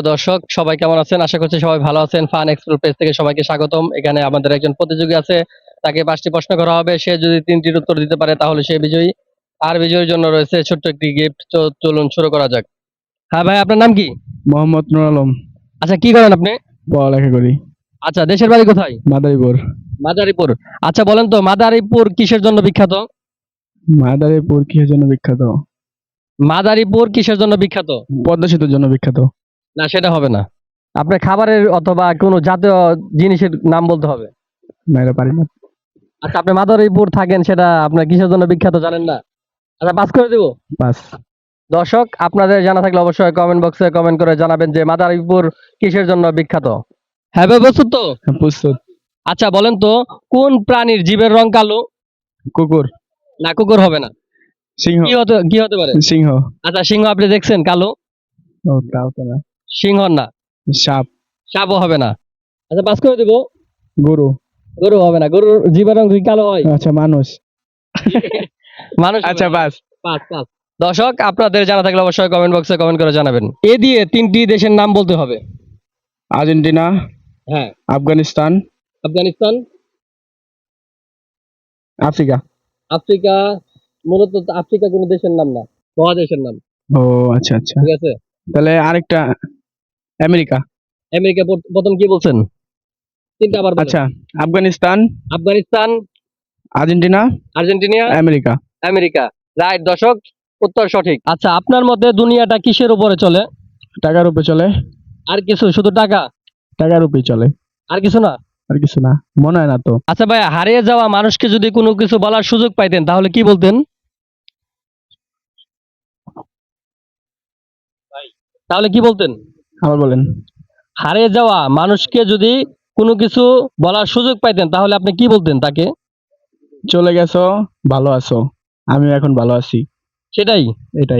দর্শক সবাই কেমন আছেন? আশা করছি সবাই ভালো আছেন। ফান এক্সপ্লোর পেজ থেকে সবাইকে স্বাগতম। এখানে আমাদের একজন প্রতিযোগী আছে। তাকে ৫টি প্রশ্ন করা হবে। সে যদি ৩টির উত্তর দিতে পারে তাহলে সে বিজয়ী। আর বিজয়ীর জন্য রয়েছে ছোট্ট একটি গিফট। চলুন শুরু করা যাক। হ্যাঁ ভাই, আপনার নাম কি? মোহাম্মদ নুর আলম। আচ্ছা, কি করেন আপনি? পড়ালেখা করি। আচ্ছা, দেশের বাড়ি কোথায়? মাদারীপুর। মাদারীপুর। আচ্ছা বলেন তো, মাদারীপুর কিসের জন্য বিখ্যাত? মাদারীপুর কিসের জন্য বিখ্যাত? মাদারীপুর কিসের জন্য বিখ্যাত? পদ্মা সেতুর জন্য বিখ্যাত। না, সেটা হবে না। আপনার খাবারের অথবা কোনো জাতীয় জিনিসের নাম বলতে হবে। না, এটা পারি না। আচ্ছা, আপনি মাদারীপুর থাকেন, সেটা আপনার কিসের জন্য বিখ্যাত জানেন না? আচ্ছা, পাস করে দিব। বাস। দর্শক, আপনাদের জানা থাকলে অবশ্যই কমেন্ট বক্সে কমেন্ট করে জানাবেন যে মাদারীপুর কিসের জন্য বিখ্যাত। হ্যাঁ ভাই, প্রস্তুত তো? প্রস্তুত। আচ্ছা বলেন তো, কোন প্রাণীর জীবের রং কালো? কুকুর। না, কুকুর হবে না। সিংহ। কি হতে পারে? সিংহ। আচ্ছা, সিংহ আপনি দেখছেন কালো? ও, তাও তো না। সিংহ না। সাপ। সাপও হবে না। আচ্ছা, পাস করে দিব। গরু। গরু হবে না। গরুর জীবের রং কি কালো হয়? আচ্ছা, মানুষ। মানুষ হবে আচ্ছা, না। বাস। Pass pass. দর্শক, আপনাদের জানা থাকলে অবশ্যই কমেন্ট বক্সে কমেন্ট করে জানাবেন। এ দিয়ে 3টি দেশের নাম বলতে হবে। আর্জেন্টিনা। হ্যাঁ। আফগানিস্তান। আফগানিস্তান। আফ্রিকা। আফ্রিকা। মূলত আফ্রিকা কোনো দেশের নাম না, মহাদেশের নাম। ও, আচ্ছা আচ্ছা। ঠিক আছে। তাহলে আরেকটা। আমেরিকা। আমেরিকা প্রথম কি বলছেন? তিনটা আবার বলেন। আচ্ছা, Afghanistan. Afghanistan. Argentina. Argentina. America. America. Right দর্শক, উত্তর সঠিক। আচ্ছা, আপনার মতে দুনিয়াটা কিসের উপরে চলে? টাকার উপরে চলে। আর কিছু? শুধু টাকা? টাকার উপরে চলে। আর কিছু না? আর কিছু না, মনে হয় না তো। আচ্ছা ভাই, হারিয়ে যাওয়া মানুষকে যদি কোনো কিছু বলার সুযোগ পাইতেন তাহলে কি বলতেন? তাহলে কি বলতেন? আবার বলেন। হারিয়ে যাওয়া মানুষকে যদি কোনো কিছু বলার সুযোগ পাইতেন তাহলে আপনি কি বলতেন তাকে? চলে গেছো, ভালো আছো। আমি এখন ভালো আছি। সেটাই। এটাই।